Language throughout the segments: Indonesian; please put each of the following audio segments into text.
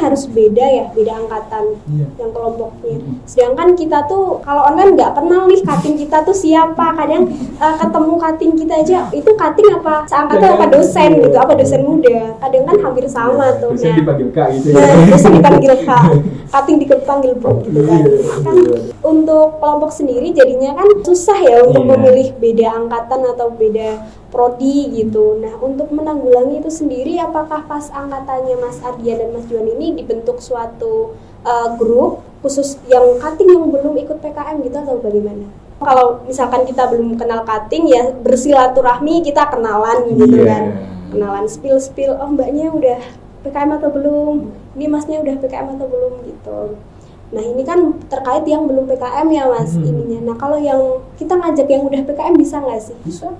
harus beda ya, beda angkatan yang kelompoknya. Sedangkan kita tuh kalau online nggak kenal nih cutting kita tuh siapa. Kadang ketemu cutting kita aja itu cutting apa seangkatan apa dosen gitu, apa dosen muda. Kadang kan hampir sama tuh. Dosen dipanggil Kak gitu. Dosen dipanggil Kak, cutting dipanggil Bro gitu kan. Kan untuk kelompok sendiri jadinya kan susah ya untuk memilih beda angkatan atau beda prodi gitu. Nah, untuk menanggulangi itu sendiri, apakah pas angkatannya Mas Ardian dan Mas Juan ini dibentuk suatu grup khusus yang cutting yang belum ikut PKM gitu atau bagaimana? Kalau misalkan kita belum kenal cutting ya bersilaturahmi, kita kenalan gitu kan. Kenalan spill, oh mbaknya udah PKM atau belum? Ini masnya udah PKM atau belum gitu. Nah ini kan terkait yang belum PKM ya Mas ininya. Nah kalau yang kita ngajak yang udah PKM bisa nggak sih? Bisa.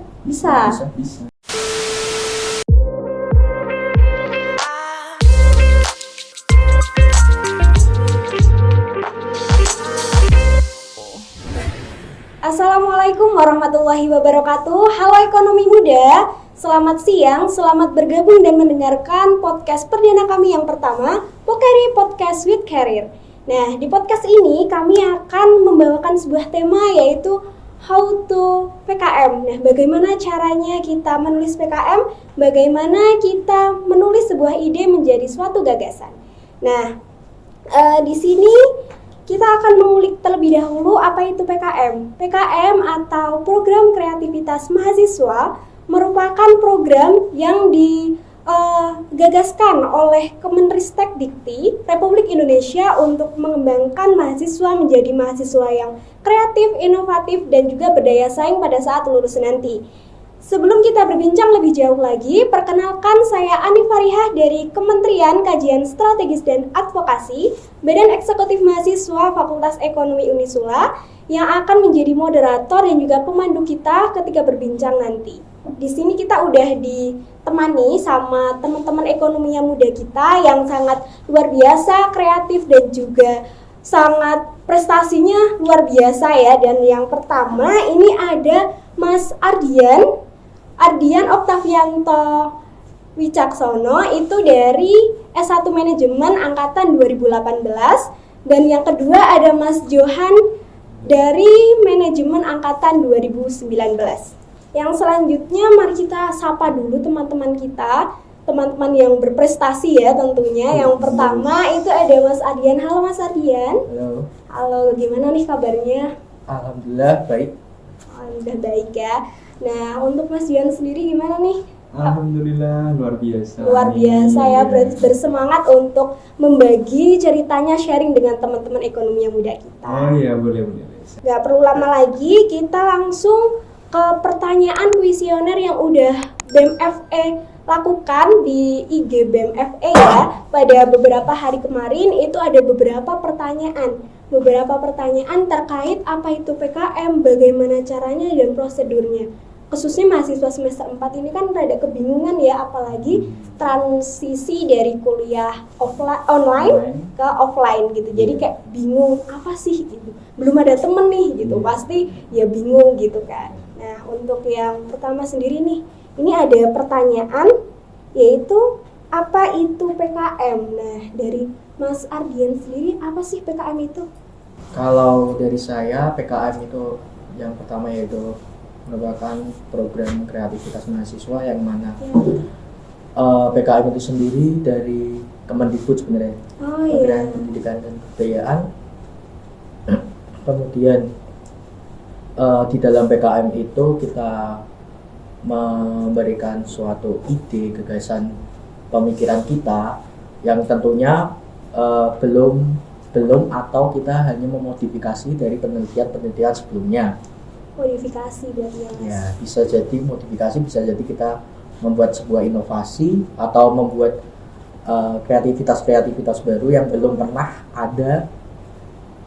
Assalamualaikum warahmatullahi wabarakatuh. Halo ekonomi muda, selamat siang, selamat bergabung dan mendengarkan podcast perdana kami yang pertama, Pokeri Podcast with Career. Nah, di podcast ini kami akan membawakan sebuah tema yaitu How to PKM. Nah, bagaimana caranya kita menulis PKM, bagaimana kita menulis sebuah ide menjadi suatu gagasan. Nah, di sini kita akan mengulik terlebih dahulu apa itu PKM. PKM atau Program Kreativitas Mahasiswa merupakan program yang digagaskan oleh Kemenristek Dikti Republik Indonesia untuk mengembangkan mahasiswa menjadi mahasiswa yang kreatif, inovatif, dan juga berdaya saing pada saat lulus nanti. Sebelum kita berbincang lebih jauh lagi, perkenalkan saya Ani Farihah dari Kementerian Kajian Strategis dan Advokasi, Badan Eksekutif Mahasiswa Fakultas Ekonomi Unisula, yang akan menjadi moderator dan juga pemandu kita ketika berbincang nanti. Di sini kita udah ditemani sama teman-teman ekonomi yang muda kita yang sangat luar biasa, kreatif, dan juga sangat prestasinya luar biasa ya. Dan yang pertama ini ada Mas Ardian Oktavianto Wicaksono, itu dari S1 Manajemen Angkatan 2018. Dan yang kedua ada Mas Johan dari Manajemen Angkatan 2019. Yang selanjutnya mari kita sapa dulu teman-teman kita, teman-teman yang berprestasi ya tentunya. Yang pertama itu ada Mas Ardian. Halo Mas Ardian. Halo, gimana nih kabarnya? Alhamdulillah baik. Alhamdulillah baik ya. Nah, untuk Mas Juan sendiri gimana nih? Alhamdulillah luar biasa. Luar biasa ya, berarti bersemangat untuk membagi ceritanya, sharing dengan teman-teman ekonomi yang muda kita. Oh iya, boleh. Gak perlu lama lagi, kita langsung ke pertanyaan kuesioner yang udah BEM-FE lakukan di IG BEM-FE ya. Pada beberapa hari kemarin itu ada beberapa pertanyaan terkait apa itu PKM, bagaimana caranya dan prosedurnya. Khususnya mahasiswa semester 4 ini kan rada kebingungan ya, apalagi transisi dari kuliah online ke offline gitu. Jadi kayak bingung apa sih gitu. Belum ada temen nih gitu, pasti ya bingung gitu kan. Nah, untuk yang pertama sendiri nih, ini ada pertanyaan yaitu apa itu PKM? Nah, dari Mas Ardian sendiri apa sih PKM itu? Kalau dari saya, PKM itu yang pertama yaitu merupakan program kreativitas mahasiswa yang mana PKM itu sendiri dari Kemendikbud sebenarnya, Kementerian Pendidikan dan Kebudayaan. Kemudian di dalam PKM itu kita memberikan suatu ide, gagasan, pemikiran kita yang tentunya belum atau kita hanya memodifikasi dari penelitian sebelumnya. Modifikasi berarti ya Mas? Ya, bisa jadi modifikasi, bisa jadi kita membuat sebuah inovasi atau membuat kreativitas baru yang belum pernah ada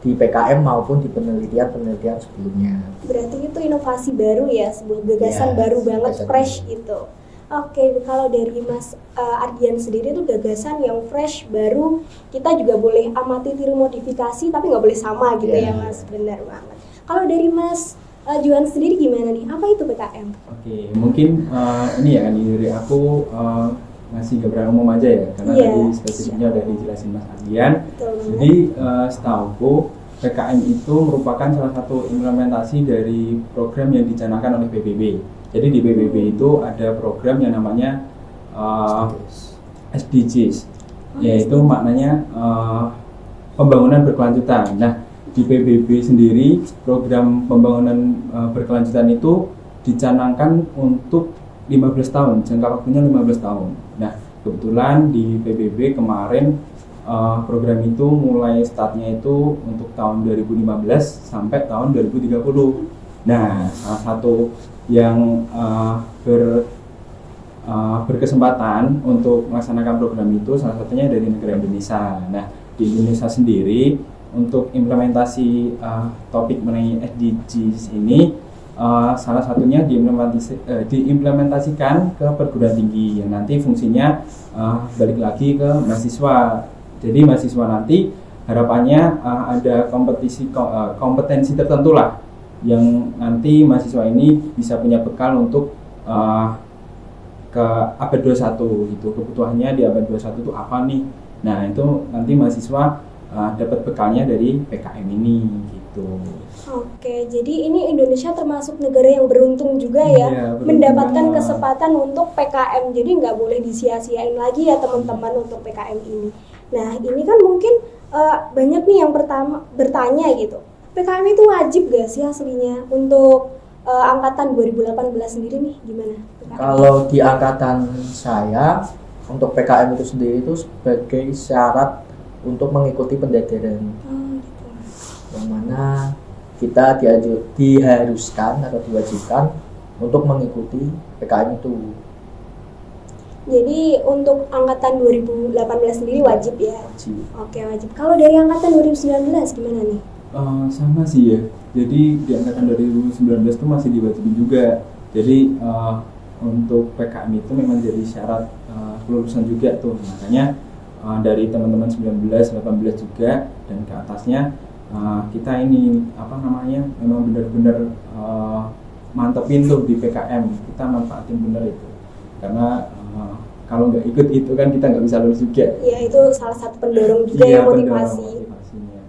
di PKM maupun di penelitian sebelumnya. Berarti itu inovasi baru ya, sebuah gagasan baru banget, fresh itu. Oke, kalau dari Mas Ardian sendiri itu gagasan yang fresh, baru, kita juga boleh amati tiru modifikasi tapi nggak boleh sama gitu ya Mas, benar banget. Kalau dari Mas Juan sendiri gimana nih, apa itu PKM? Oke, mungkin ini ya dari aku ngasih gambaran umum aja ya, karena Iya. tadi spesifiknya udah dijelasin Mas Ardian. Betul banget. Jadi setauku PKM itu merupakan salah satu implementasi dari program yang dicanangkan oleh PBB. Jadi di PBB itu ada program yang namanya SDGs, yaitu maknanya pembangunan berkelanjutan. Nah, di PBB sendiri program pembangunan berkelanjutan itu dicanangkan untuk 15 tahun, jangka waktunya 15 tahun. Nah, kebetulan di PBB kemarin program itu mulai startnya itu untuk tahun 2015 sampai tahun 2030. Nah, salah satu yang berkesempatan untuk melaksanakan program itu salah satunya dari negara Indonesia. Nah, di Indonesia sendiri untuk implementasi topik mengenai SDGs ini salah satunya diimplementasikan ke perguruan tinggi yang nanti fungsinya balik lagi ke mahasiswa. Jadi mahasiswa nanti harapannya ada kompetensi tertentu lah yang nanti mahasiswa ini bisa punya bekal untuk ke abad 21 gitu. Kebutuhannya di abad 21 itu apa nih? Nah, itu nanti mahasiswa dapat bekalnya dari PKM ini gitu. Oke, jadi ini Indonesia termasuk negara yang beruntung juga ya, Iya, beruntung mendapatkan banget. kesempatan untuk PKM. Jadi nggak boleh disia-siain lagi ya teman-teman untuk PKM ini. Nah, ini kan mungkin banyak nih yang pertama bertanya gitu, PKM itu wajib gak sih aslinya untuk angkatan 2018 sendiri nih, gimana? PKM? Kalau di angkatan saya, untuk PKM itu sendiri itu sebagai syarat untuk mengikuti pendadaran, Oh, gitu. yang mana kita diharuskan atau diwajibkan untuk mengikuti PKM itu. Jadi untuk angkatan 2018 sendiri wajib ya? Wajib. Oke, wajib. Kalau dari angkatan 2019 gimana nih? Sama sih ya. Jadi di angkatan 2019 itu masih diwajibin juga. Jadi untuk PKM itu memang jadi syarat kelulusan juga tuh. Makanya dari teman-teman 19, 18 juga dan ke atasnya kita ini memang benar-benar mantepin tuh di PKM. Kita manfaatin bener itu. Karena kalau nggak ikut itu kan kita nggak bisa lulus juga. Ya, itu salah satu pendorong juga Iya, ya, motivasi. motivasinya.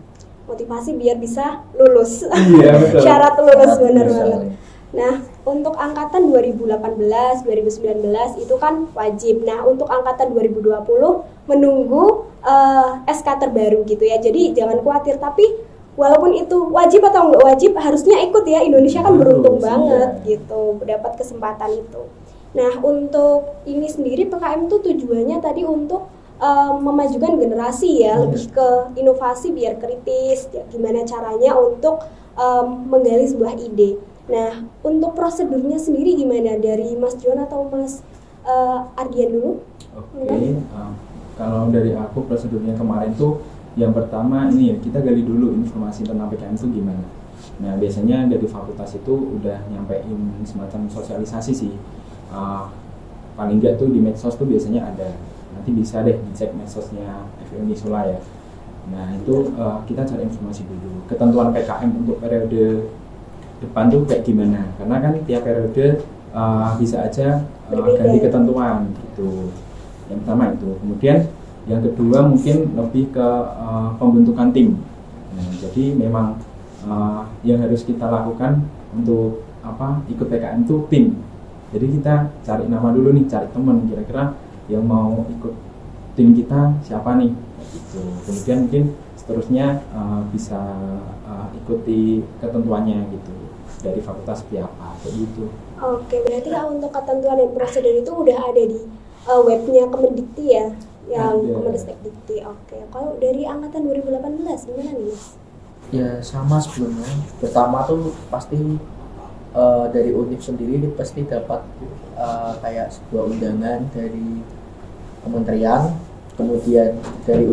Motivasi biar bisa lulus. Iya, betul. Syarat lulus Syarat bener lulus, banget. Nah, untuk angkatan 2018, 2019 itu kan wajib. Nah, untuk angkatan 2020 menunggu SK terbaru gitu ya. Jadi jangan khawatir, tapi walaupun itu wajib atau nggak wajib harusnya ikut ya. Indonesia kan beruntung Harus, banget iya. gitu dapat kesempatan itu. Nah, untuk ini sendiri PKM itu tujuannya tadi untuk memajukan generasi ya, lebih ke inovasi biar kritis, ya, gimana caranya untuk menggali sebuah ide. Nah, untuk prosedurnya sendiri gimana dari Mas John atau Mas Ardian dulu? Oke, kalau dari aku prosedurnya kemarin tuh yang pertama ini ya, kita gali dulu informasi tentang PKM itu gimana. Nah, biasanya dari fakultas itu udah nyampein semacam sosialisasi sih. Paling nggak tuh di medsos tuh biasanya ada. Nanti bisa deh dicek medsosnya FMI Sula ya. Nah, itu kita cari informasi dulu. Ketentuan PKM untuk periode depan tuh kayak gimana? Karena kan tiap periode bisa aja Berbeda. ganti ketentuan gitu. Yang pertama itu. Kemudian yang kedua mungkin lebih ke pembentukan tim. Nah, jadi memang yang harus kita lakukan untuk ikut PKM itu tim. Jadi kita cari nama dulu nih, cari teman kira-kira yang mau ikut tim kita siapa nih gitu. Kemudian mungkin seterusnya bisa ikuti ketentuannya gitu dari fakultas seperti apa kayak gitu. Oke, berarti kalau untuk ketentuan dan prosedur itu udah ada di webnya Kemendikti ya, yang Ada. Kemendikti. Oke, kalau dari angkatan 2018 gimana nih, Mas? Ya sama sebelumnya. Pertama tuh pasti dari UNIF sendiri pasti dapat kayak sebuah undangan dari kementerian, kemudian dari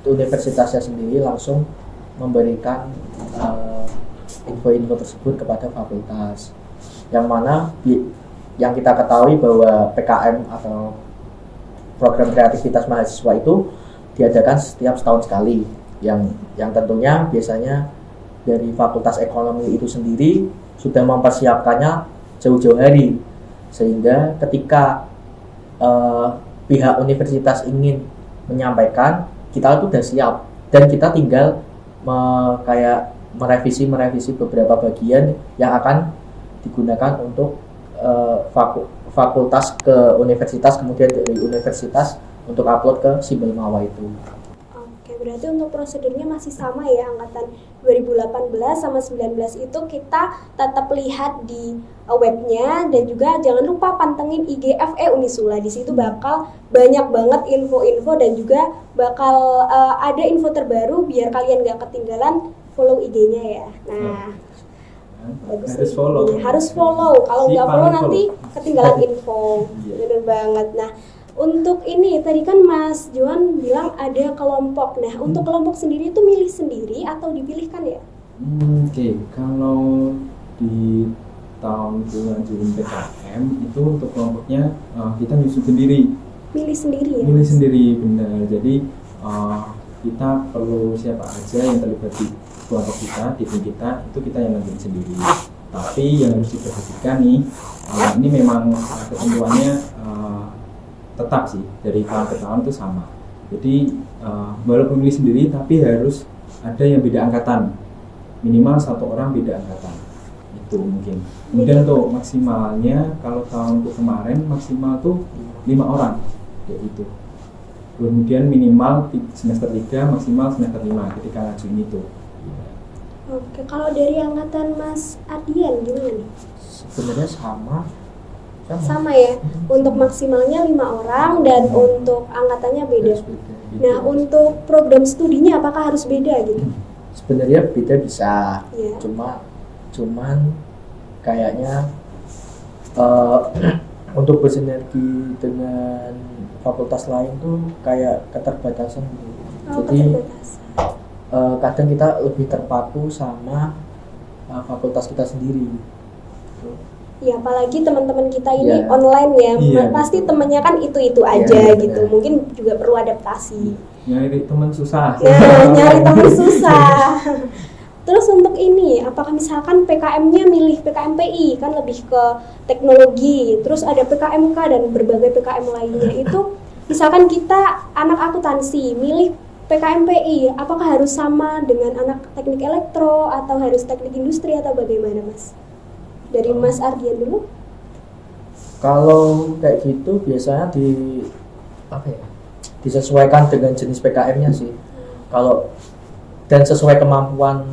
universitasnya sendiri langsung memberikan info-info tersebut kepada fakultas. Yang mana yang kita ketahui bahwa PKM atau program kreativitas mahasiswa itu diadakan setiap setahun sekali. Yang tentunya biasanya dari Fakultas Ekonomi itu sendiri sudah mempersiapkannya jauh-jauh hari, sehingga ketika pihak universitas ingin menyampaikan, kita tuh udah siap dan kita tinggal kayak merevisi beberapa bagian yang akan digunakan untuk fakultas ke universitas, kemudian dari universitas untuk upload ke Simbol Mawa itu. Oke, berarti untuk prosedurnya masih sama ya, angkatan 2018 sama 19 itu kita tetap lihat di webnya, dan juga jangan lupa pantengin IG FE Unisula. Di situ bakal banyak banget info-info dan juga bakal ada info terbaru biar kalian gak ketinggalan. Follow IG-nya ya. Nah, bagus harus nih. follow. Harus follow. Kalau nggak follow nanti ketinggalan info. Bener banget. Nah, untuk ini tadi kan Mas Johan bilang ada kelompok. Nah, untuk kelompok sendiri itu milih sendiri atau dipilihkan ya? Oke, kalau di tahun ngajuin PKM itu untuk kelompoknya kita nyusun sendiri. Milih sendiri ya? Milih Mas? sendiri, benar. Jadi kita perlu siapa aja yang terlibat di kelompok kita, di tim kita, itu kita yang nentuin sendiri. Tapi yang harus diperhatikan nih, ini memang ketentuannya tetap sih dari tahun ke tahun itu sama. Jadi walaupun milih sendiri, tapi harus ada yang beda angkatan, minimal satu orang beda angkatan. Itu mungkin. Kemudian untuk maksimalnya, kalau tahunku kemarin maksimal tuh 5 orang, kayak gitu. Kemudian minimal semester 3, maksimal semester 5 ketika ngajuin itu. Oke, kalau dari angkatan Mas Ardian gimana nih? Sebenarnya sama. Sama ya, untuk maksimalnya 5 orang dan untuk angkatannya beda. Nah, untuk program studinya apakah harus beda gitu? Sebenarnya beda bisa, Iya. cuman kayaknya untuk bersinergi dengan fakultas lain tuh kayak keterbatasan gitu. Oh, Jadi keterbatasan. Kadang kita lebih terpaku sama fakultas kita sendiri. Ya, apalagi teman-teman kita ini Iya. online ya, Iya, pasti betul. temennya kan itu-itu Iya, aja iya, gitu. benar. Mungkin juga perlu adaptasi. Nyari teman susah. Nah, nyari teman susah. Terus untuk ini, apakah misalkan PKM-nya milih PKMPI kan lebih ke teknologi, terus ada PKMK dan berbagai PKM lainnya itu, misalkan kita anak akuntansi milih PKMPI, apakah harus sama dengan anak teknik elektro atau harus teknik industri atau bagaimana, Mas? Dari Mas Ardian dulu. Kalau kayak gitu biasanya disesuaikan dengan jenis PKM-nya sih. Kalau dan sesuai kemampuan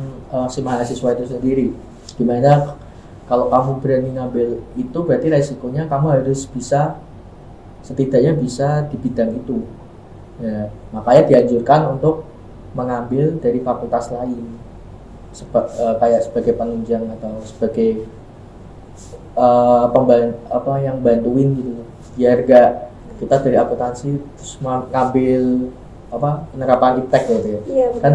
si mahasiswa itu sendiri. Dimana kalau kamu berani ngambil itu berarti resikonya kamu harus bisa setidaknya bisa di bidang itu. Ya, makanya dianjurkan untuk mengambil dari fakultas lain. Kayak sebagai penunjang atau sebagai yang bantuin gitu, biar gak kita dari akuntansi terus ngambil penerapan iptek gitu ya. Iya, betul. Kan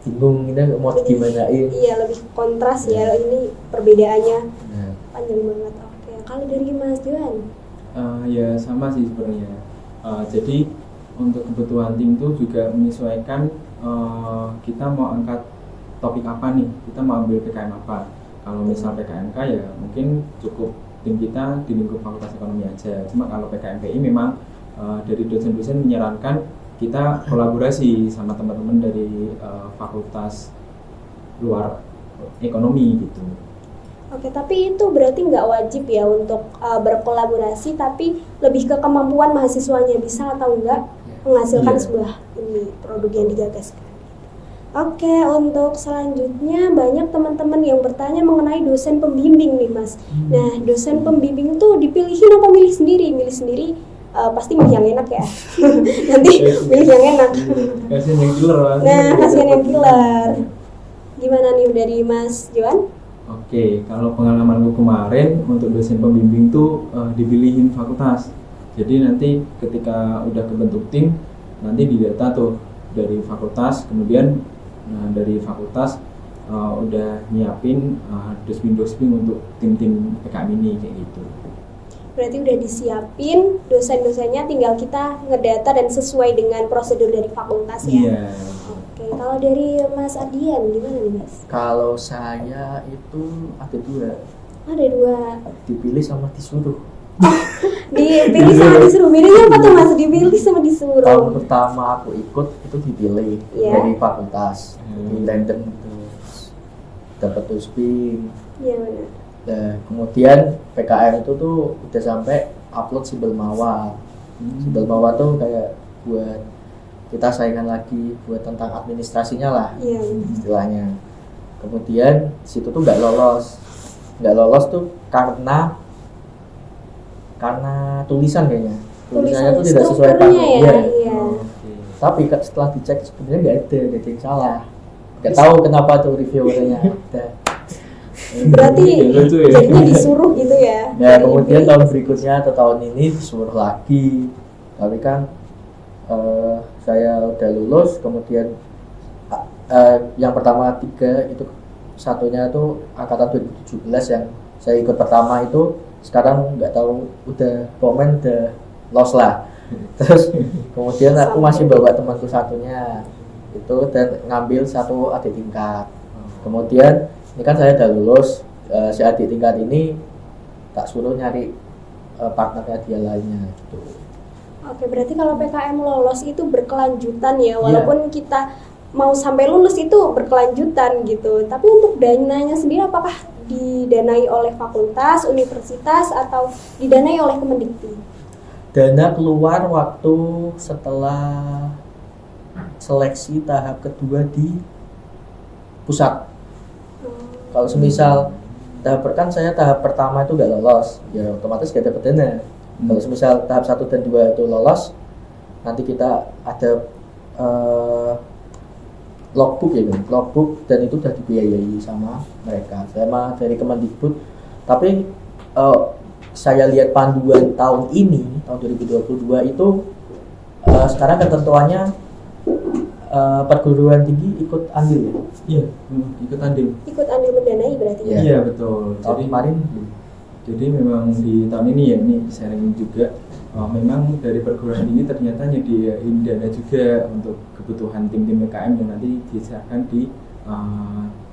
bingung ini mau gimanain. Iya, lebih kontras ya, ini perbedaannya Nah, panjang banget. Oke, kalau dari Mas Johan? Ya sama sih sebenarnya. Jadi untuk kebutuhan tim itu juga menyesuaikan kita mau angkat topik apa nih, kita mau ambil PKM apa. Kalau misal PKMK ya mungkin cukup tim kita di lingkup Fakultas Ekonomi aja. Cuma kalau PKMPI memang dari dosen-dosen menyarankan kita kolaborasi sama teman-teman dari fakultas luar ekonomi gitu. Oke, tapi itu berarti nggak wajib ya untuk berkolaborasi, tapi lebih ke kemampuan mahasiswanya bisa atau enggak menghasilkan Iya. sebuah ini produk yang digagaskan. Oke, untuk selanjutnya banyak teman-teman yang bertanya mengenai dosen pembimbing nih, Mas. Nah, dosen pembimbing tuh dipilihin apa milih sendiri? Milih sendiri pasti milih yang enak ya. Nanti milih yang enak. Kasian yang killer Mas. Nah, kasihan yang killer. Gimana nih dari Mas Johan? Oke, kalau pengalamanku kemarin untuk dosen pembimbing tuh dipilihin fakultas. Jadi nanti ketika udah kebentuk tim, nanti didata tuh dari fakultas, kemudian dari fakultas udah nyiapin dosbing untuk tim-tim PKM ini kayak gitu. Berarti udah disiapin dosen-dosennya, tinggal kita ngedata dan sesuai dengan prosedur dari fakultas ya. Iya. Oke, kalau dari Mas Ardian gimana nih, Mas? kalau saya itu ada dua, Ada dua. dipilih sama disuruh. Dipilih sama disuruh. Bedanya apa tuh Mas? Dipilih sama disuruh. Tahun pertama aku ikut itu dipilih Iya. dari fakultas, di random gitu, dapat tuspin. Iya benar. Nah, kemudian PKM itu tuh udah sampai upload Simbol Mawar. Simbol Mawar tuh kayak buat kita saingan lagi buat tentang administrasinya lah Iya. istilahnya. Kemudian situ tuh nggak lolos tuh karena tulisan kayaknya. Tulisannya tuh tidak sesuai strukturnya paket. ya. Iya. Iya. Tapi setelah dicek sebenarnya nggak ada yang salah. Nggak tahu kenapa tuh reviewernya ada. Berarti Lucu ya. jadinya disuruh gitu ya. Ya kemudian tahun berikutnya atau tahun ini disuruh lagi. Tapi kan saya udah lulus, kemudian yang pertama 3 itu satunya tuh angkatan 2017 yang saya ikut pertama itu, sekarang nggak tahu udah komen udah lost lah. Terus kemudian aku masih bawa temanku satunya itu dan ngambil satu adik tingkat. Kemudian ini kan saya udah lulus, si adik tingkat ini tak suruh nyari partnernya dia lainnya gitu. Oke, berarti kalau PKM lolos itu berkelanjutan ya, walaupun kita mau sampai lulus itu berkelanjutan gitu. Tapi untuk dananya sendiri apakah didanai oleh fakultas, universitas, atau didanai oleh Kemendikti? Dana keluar waktu setelah seleksi tahap kedua di pusat. Kalau semisal kan saya tahap pertama itu nggak lolos, ya otomatis nggak dapat dana. Kalau semisal tahap 1 dan 2 itu lolos, nanti kita ada logbook ya, logbook, dan itu sudah dibiayai sama mereka, sama dari Kemendikbud. Tapi saya lihat panduan tahun ini, tahun 2022 itu sekarang ketentuannya perguruan tinggi ikut andil ya? Iya, ikut andil. Ikut andil mendanai berarti ya? Iya betul. Tahun kemarin Jadi memang di tahun ini ya, ini sharing juga, memang dari perguruan tinggi ternyata nyediain dana juga untuk kebutuhan tim-tim PKM yang nanti diserahkan di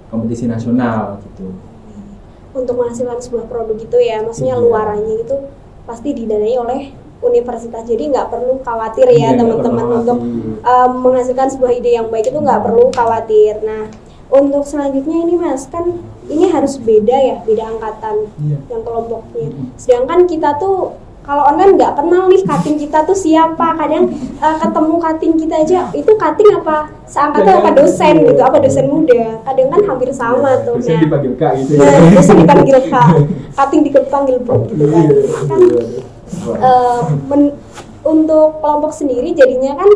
kompetisi nasional gitu. Untuk menghasilkan sebuah produk gitu ya, maksudnya luarannya itu pasti didanai oleh universitas. Jadi nggak perlu khawatir ya teman-teman untuk menghasilkan sebuah ide yang baik itu nggak perlu khawatir. Nah, untuk selanjutnya ini Mas, kan ini harus beda ya, beda angkatan yang kelompoknya. Sedangkan kita tuh kalau online nggak kenal nih cutting kita tuh siapa. Kadang ketemu cutting kita aja itu cutting apa seangkatan apa dosen gitu, apa dosen muda. Kadang kan hampir sama tuh. Dosen dipanggil Kak gitu ya. Nah, dosen dipanggil Kak, cutting dipanggil Bro gitu kan. Kan untuk kelompok sendiri jadinya kan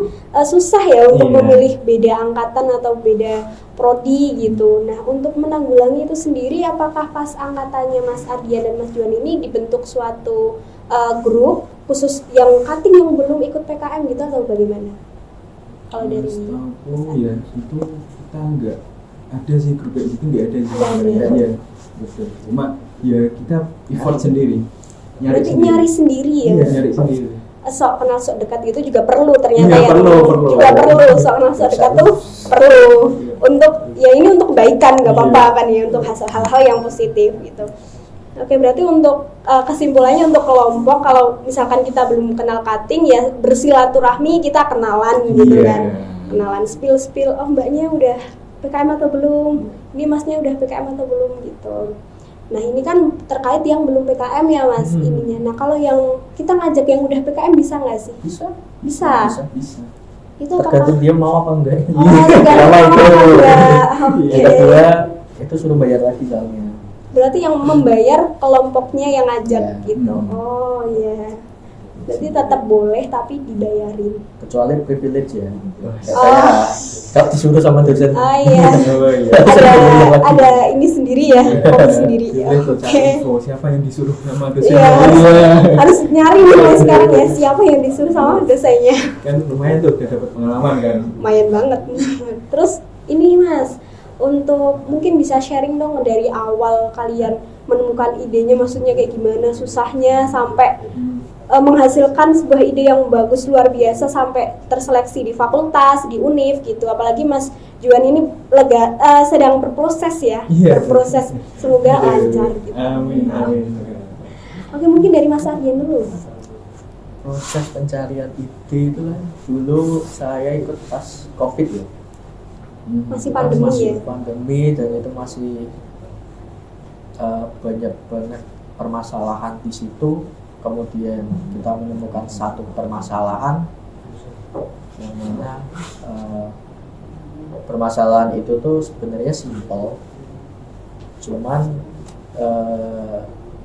susah ya untuk memilih beda angkatan atau beda prodi gitu. Nah, untuk menanggulangi itu sendiri, apakah pas angkatannya Mas Ardian dan Mas Juan ini dibentuk suatu grup khusus yang cutting yang belum ikut PKM gitu atau bagaimana? Kalau dari ya itu kita nggak ada sih grup kayak gitu, nggak ada sih. Iya. Betul. Cuma ya kita effort sendiri. Nyari sendiri ya. Iya, nyari sendiri. Sok kenal sok dekat gitu juga perlu ternyata Iya, ya. perlu. Juga perlu sok kenal sok dekat tuh perlu. Untuk ya ini untuk kebaikan nggak apa-apa kan ya, untuk hal-hal yang positif gitu. Oke, berarti untuk kesimpulannya untuk kelompok, kalau misalkan kita belum kenal cutting ya bersilaturahmi, kita kenalan gitu kan. Kenalan spill, oh mbaknya udah PKM atau belum? Ini masnya udah PKM atau belum gitu. Nah, ini kan terkait yang belum PKM ya Mas ininya. Nah, kalau yang kita ngajak yang udah PKM bisa nggak sih? Bisa. Itu tergantung dia mau apa enggak. Kalau Yang kedua itu suruh bayar lagi soalnya. Berarti yang membayar kelompoknya yang ngajak gitu. Oh iya. Berarti tetap boleh tapi dibayarin. Kecuali privilege ya. Kalau disuruh sama dosen. Iya. Ada ini sendiri ya, kopi sendiri. Oke. Siapa yang disuruh sama dosen? Iya, harus nyari nih sekarang ya, siapa yang disuruh sama dosennya. Kan lumayan tuh, udah dapat pengalaman kan. Lumayan banget. Terus ini Mas, untuk mungkin bisa sharing dong dari awal kalian menemukan idenya, maksudnya kayak gimana susahnya sampai menghasilkan sebuah ide yang bagus luar biasa sampai terseleksi di fakultas, di univ gitu. Apalagi Mas Juan ini sedang berproses ya, berproses, semoga lancar gitu. Amin. Oke, mungkin dari Mas Ardian dulu. Proses pencarian ide itu kan dulu saya ikut pas COVID ya. Masih pandemi Masih ya? pandemi dan itu masih banyak banget permasalahan di situ. Kemudian kita menemukan satu permasalahan yang mana permasalahan itu tuh sebenarnya simpel, cuman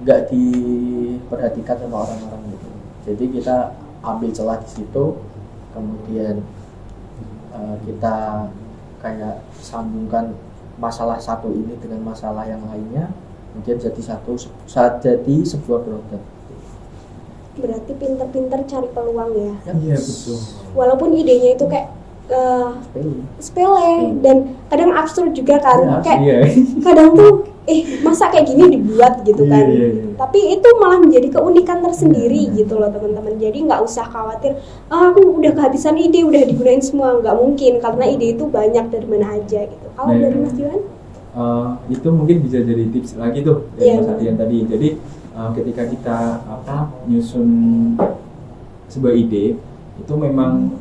nggak diperhatikan sama orang-orang gitu. Jadi kita ambil celah di situ, kemudian kita kayak sambungkan masalah satu ini dengan masalah yang lainnya, kemudian jadi sebuah produk. Berarti pinter-pinter cari peluang ya. Iya betul. Walaupun idenya itu kayak sepele dan kadang absurd juga kan. Kayak Iya. kadang tuh masa kayak gini dibuat gitu kan. Iya. Tapi itu malah menjadi keunikan tersendiri gitu loh teman-teman. Jadi nggak usah khawatir, aku udah kehabisan ide, udah digunain semua. Nggak mungkin, karena ide itu banyak dari mana aja gitu. Kalau dari Mas Johan? Itu mungkin bisa jadi tips lagi tuh dari Iya. Mas Ardian tadi. Jadi ketika kita nyusun sebuah ide itu memang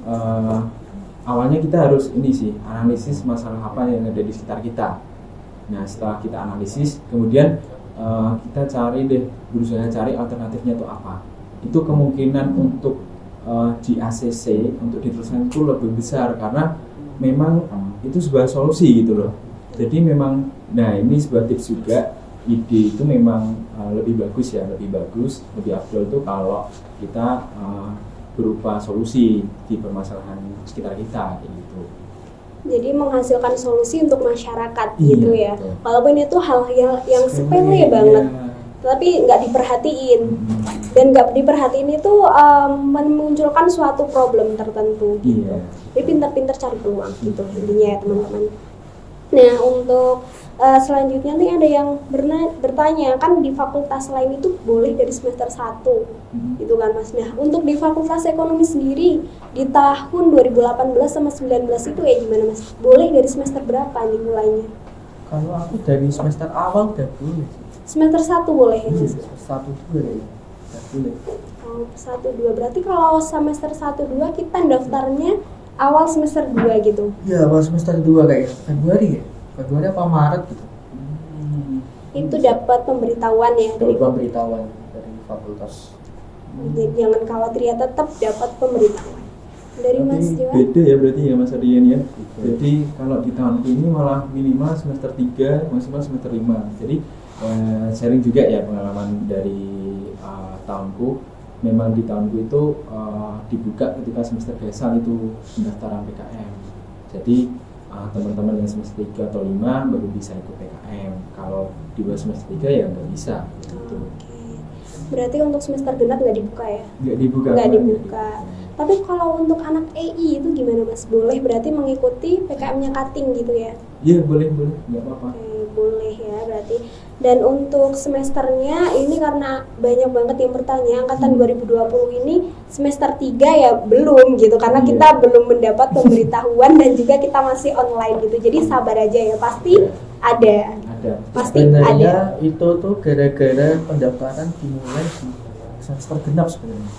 awalnya kita harus ini sih analisis masalah apa yang ada di sekitar kita. Nah setelah kita analisis kemudian kita berusaha cari alternatifnya itu apa. Itu kemungkinan untuk di ACC untuk diteruskan itu lebih besar karena memang itu sebuah solusi gitu loh. Jadi memang ini sebuah tips juga, ide itu memang lebih bagus, lebih afdol itu kalau kita berupa solusi di permasalahan sekitar kita kayak gitu. Jadi menghasilkan solusi untuk masyarakat Iya, gitu ya. betul. Walaupun itu hal yang sepele banget, tapi nggak diperhatiin. Dan nggak diperhatiin itu memunculkan suatu problem tertentu gitu. Iya. Jadi pintar-pintar cari peluang gitu intinya ya teman-teman. Nah untuk selanjutnya nih ada yang bertanya, kan di fakultas lain itu boleh dari semester 1 gitu kan Mas. Nah untuk di fakultas ekonomi sendiri di tahun 2018 sama 19 itu kayak gimana Mas? Boleh dari semester berapa nih mulainya? Kalau aku dari semester awal udah boleh. Semester 1 boleh ya Mas? Semester 1 2 ya. Udah boleh. Oh, 1-2 berarti kalau semester 1-2 kita daftarnya awal semester 2 gitu. Iya, awal semester 2 kayaknya. Februari ya? Februari apa Maret gitu. Itu dapat pemberitahuan ya dari Pemberitahuan dari fakultas. Jadi jangan khawatir ya, tetap dapat pemberitahuan. Dari Tapi Mas Johan? beda ya berarti ya Mas Ardian ya. Jadi kalau di tahun ini malah minimal semester 3, maksimal semester 5. Jadi sharing juga ya pengalaman dari tahunku. Memang di tahunku itu dibuka ketika semester gasal itu pendaftaran PKM. Jadi teman-teman yang semester 3 atau 5 baru bisa ikut PKM. Kalau di bawah semester 3 ya nggak bisa gitu. Oke. Berarti untuk semester genap nggak dibuka ya? Nggak dibuka. Nggak Pak. dibuka. Tapi kalau untuk anak EI itu gimana Mas? Boleh berarti mengikuti PKM-nya cutting gitu ya? Iya boleh, nggak apa-apa. Oke, boleh ya berarti. Dan untuk semesternya ini karena banyak banget yang bertanya, angkatan 2020 ini semester 3 ya belum gitu, karena kita belum mendapat pemberitahuan dan juga kita masih online gitu. Jadi sabar aja ya, pasti ada. Ada. Pasti Sebenarnya ada. itu tuh gara-gara pendaftaran dimulai di semester genap sebenarnya.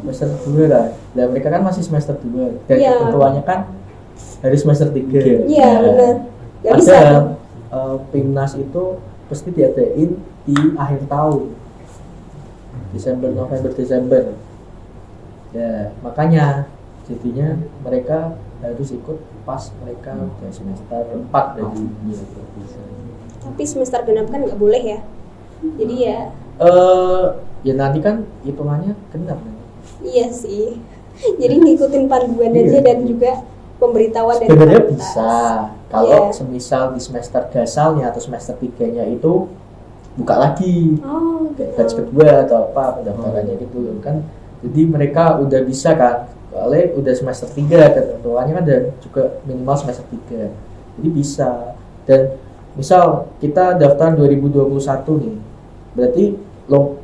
Semester 2 lah. Nah, mereka kan masih semester 2 dan Iya. ketentuannya kan dari semester 3. Iya benar. Gak bisa. Ada Pimnas itu pasti diadain di akhir tahun. November Desember. Ya, makanya jadinya mereka harus ikut pas mereka udah semester 4 dari bisa. Tapi semester genap kan nggak boleh ya. Jadi ya Ya nanti kan hitungannya genap nanti. iya sih. Jadi ngikutin panduan aja Iya. dan juga pemberitahuan dari Sebenarnya fakultas. bisa kalau Iya. semisal di semester gasalnya atau semester 3-nya itu buka lagi Oh, kayak gitu. batch kedua atau apa pendaftarannya gitu kan. Jadi mereka udah bisa kan, kalau udah semester 3 ketentuannya kan dan juga minimal semester 3. Jadi bisa. Dan misal kita daftar 2021 nih, berarti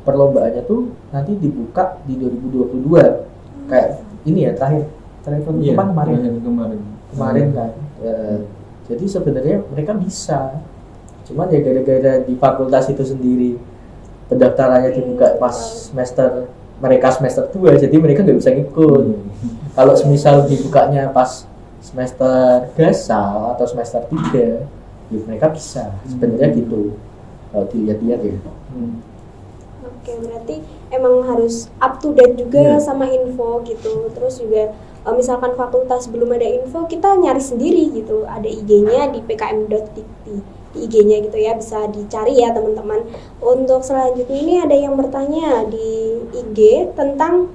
perlombaannya tuh nanti dibuka di 2022. Kayak ini ya terakhir penutupan kemarin kan. Jadi sebenarnya mereka bisa, cuman ya gara-gara di fakultas itu sendiri pendaftarannya dibuka pas mereka semester 2, jadi mereka nggak bisa ngikut. Kalau semisal dibukanya pas semester gasal atau semester 3, ya mereka bisa. Sebenarnya gitu. Kalau dilihat-lihat ya. Oke, berarti emang harus up to date juga sama info gitu. Terus juga misalkan fakultas belum ada info, kita nyari sendiri gitu. Ada IG-nya di pkm.dikti. Di IG-nya gitu ya, bisa dicari ya teman-teman. Untuk selanjutnya ini ada yang bertanya di IG tentang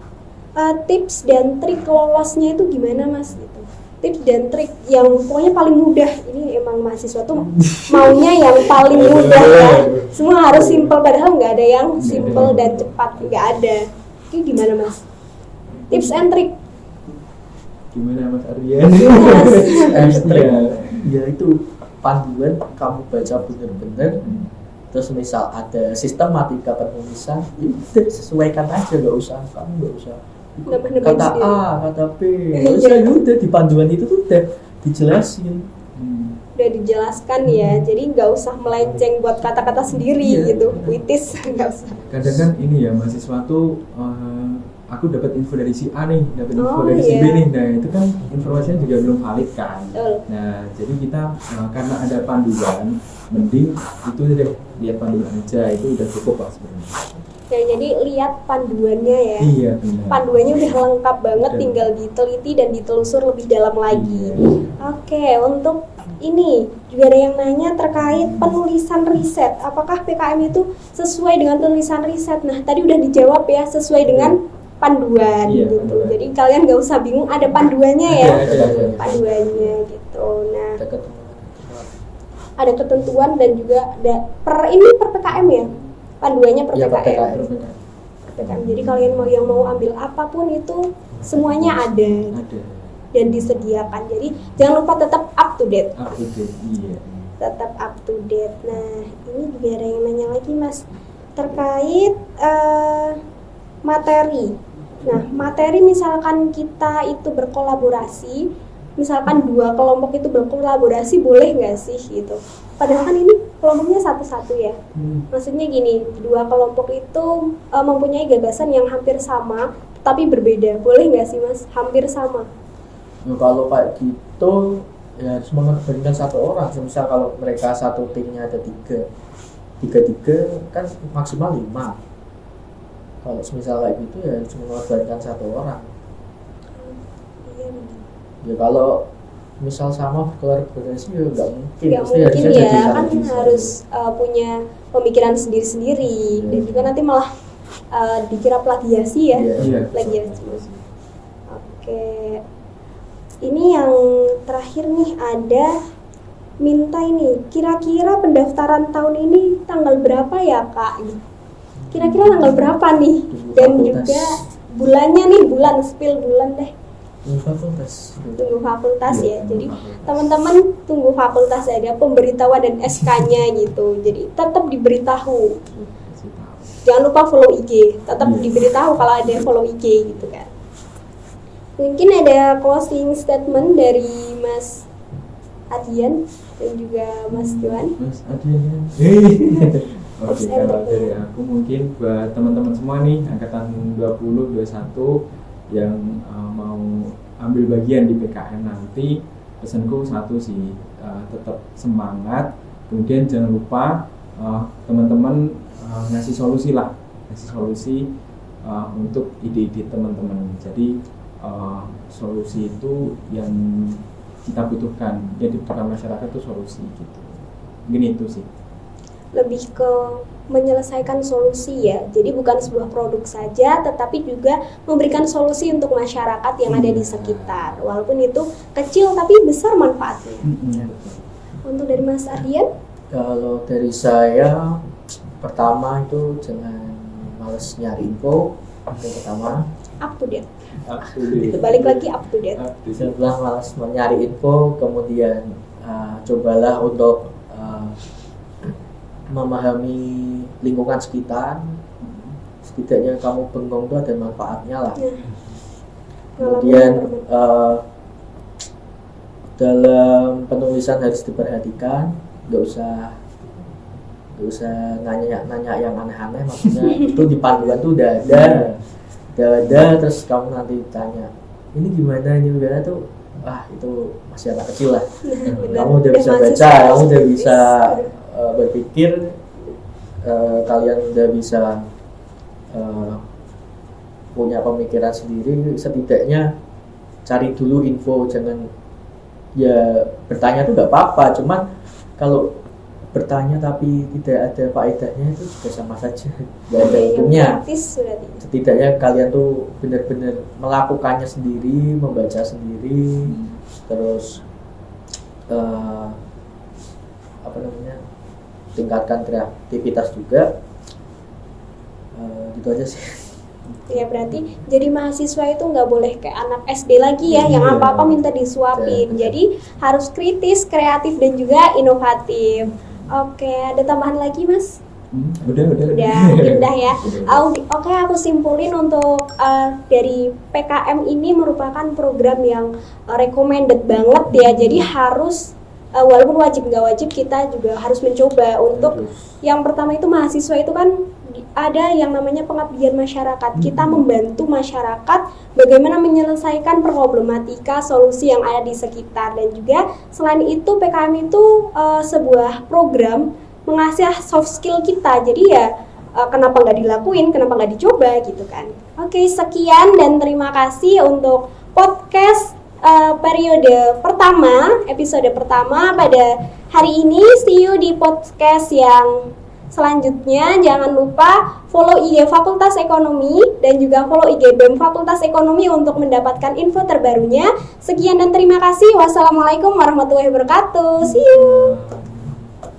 tips dan trik lolosnya itu gimana Mas gitu. Tips dan trik yang pokoknya paling mudah. Ini emang mahasiswa tuh maunya yang paling mudah ya. Semua harus simple, padahal nggak ada yang simple dan cepat, nggak ada. Ini gimana Mas? Tips and trick. Gimana Mas Ardian? Ya itu panduan kamu baca bener-bener. Terus misal ada sistematika penulisan, ya udah sesuaikan aja, nggak usah kata A, kata B. Terus ya udah di panduan itu tuh udah dijelasin. Udah dijelaskan ya, jadi nggak usah melenceng buat kata-kata sendiri gitu, puitis nggak usah. Kadang kan ini ya mahasiswa tuh aku dapat info dari si A nih, dapat info dari si B nih, nah itu kan informasinya juga belum valid kan. Nah jadi kita karena ada panduan, mending itu deh lihat panduan aja, itu udah cukup lah sebenarnya. Ya, jadi lihat panduannya ya. Iya benar. Panduannya udah lengkap banget, tinggal diteliti dan ditelusur lebih dalam lagi. Oke, untuk ini juga ada yang nanya terkait penulisan riset. Apakah PKM itu sesuai dengan tulisan riset? Nah, tadi udah dijawab ya, sesuai dengan panduan gitu. Panduan. Jadi kalian nggak usah bingung, ada panduannya ya. Panduannya gitu. Nah, ada ketentuan dan juga ada per PKM ya. Panduannya per PKM. Jadi kalian mau ambil apapun itu semuanya ada dan disediakan. Jadi jangan lupa tetap up to date. Iya. Tetap up to date. Nah, ini juga ada yang nanya lagi Mas terkait materi. Nah, materi misalkan kita itu berkolaborasi, misalkan 2 kelompok itu berkolaborasi, boleh nggak sih gitu? Padahal kan ini kelompoknya satu-satu ya. Maksudnya gini, 2 kelompok itu mempunyai gagasan yang hampir sama, tapi berbeda. Boleh nggak sih Mas? Hampir sama. Nah, kalau kayak gitu, ya harus mengorbankan 1 orang. Misal kalau mereka satu timnya ada 3 kan maksimal 5. Kalau misal kayak gitu ya harus mengorbankan 1 orang. Iya benar. Ya kalau misal sama berkolaborasi ya nggak mungkin. Nggak mungkin ya, kan harus punya pemikiran sendiri-sendiri dan juga nanti malah dikira plagiasi ya. Plagiasi. Oke. Ini yang terakhir nih, ada minta ini, kira-kira pendaftaran tahun ini tanggal berapa ya Kak? Kira-kira tanggal berapa nih? Dan juga bulannya nih, spill bulan deh. Tunggu fakultas ya. Jadi teman-teman tunggu fakultas, ada pemberitahuan dan SK-nya gitu. Jadi tetap diberitahu. Jangan lupa follow IG. Tetap diberitahu kalau ada follow IG gitu kan. Mungkin ada closing statement dari Mas Adian dan juga Mas Tuan. Mas Adian. Oke, kalau dari aku mungkin buat teman-teman semua nih angkatan 20, 21 yang mau ambil bagian di PKM nanti, pesanku satu sih, tetap semangat. Kemudian jangan lupa teman-teman ngasih solusi untuk ide-ide teman-teman. Jadi solusi itu yang kita butuhkan, yang dibutuhkan masyarakat itu solusi gitu. Mungkin itu sih. Lebih ke menyelesaikan solusi ya. Jadi bukan sebuah produk saja, tetapi juga memberikan solusi untuk masyarakat yang ada di sekitar. Walaupun itu kecil tapi besar manfaatnya. Untuk dari Mas Ardian? Kalau dari saya, pertama itu jangan males nyari info. Yang pertama, up to date. Balik lagi up to date. Setelah malas mencari info, kemudian cobalah untuk memahami lingkungan sekitar. Setidaknya kamu bengong itu ada manfaatnya lah. Kemudian dalam penulisan harus diperhatikan, nggak usah Gak usah nanya yang aneh-aneh, maksudnya itu di panduan tuh udah ada, terus kamu nanti tanya ini gimana tuh, itu masih anak kecil lah. Kamu udah bisa baca, kamu udah bisa berpikir, kalian udah bisa punya pemikiran sendiri. Setidaknya cari dulu info, jangan ya bertanya tuh nggak apa-apa, cuman kalau bertanya tapi tidak ada faedahnya itu juga sama saja, nggak ada untungnya. Setidaknya kalian tuh benar-benar melakukannya sendiri, membaca sendiri, terus tingkatkan kreativitas juga, gitu aja sih. Ya berarti jadi mahasiswa itu nggak boleh kayak anak SD lagi ya, yang apa-apa minta disuapin. Jadi harus kritis, kreatif dan juga inovatif. Oke, ada tambahan lagi Mas? Udah Pindah ya. Oke, aku simpulin untuk dari PKM ini merupakan program yang recommended banget ya. Jadi harus walaupun wajib nggak wajib, kita juga harus mencoba untuk yang pertama itu mahasiswa itu kan ada yang namanya pengabdian masyarakat. Kita membantu masyarakat bagaimana menyelesaikan problematika solusi yang ada di sekitar. Dan juga selain itu PKM itu sebuah program mengasah soft skill kita. Jadi ya kenapa nggak dilakuin, kenapa nggak dicoba gitu kan. Oke, sekian dan terima kasih untuk podcast periode pertama, episode pertama pada hari ini. See you di podcast yang selanjutnya. Jangan lupa follow IG Fakultas Ekonomi dan juga follow IG BEM Fakultas Ekonomi untuk mendapatkan info terbarunya. Sekian dan terima kasih. Wassalamualaikum warahmatullahi wabarakatuh. See you.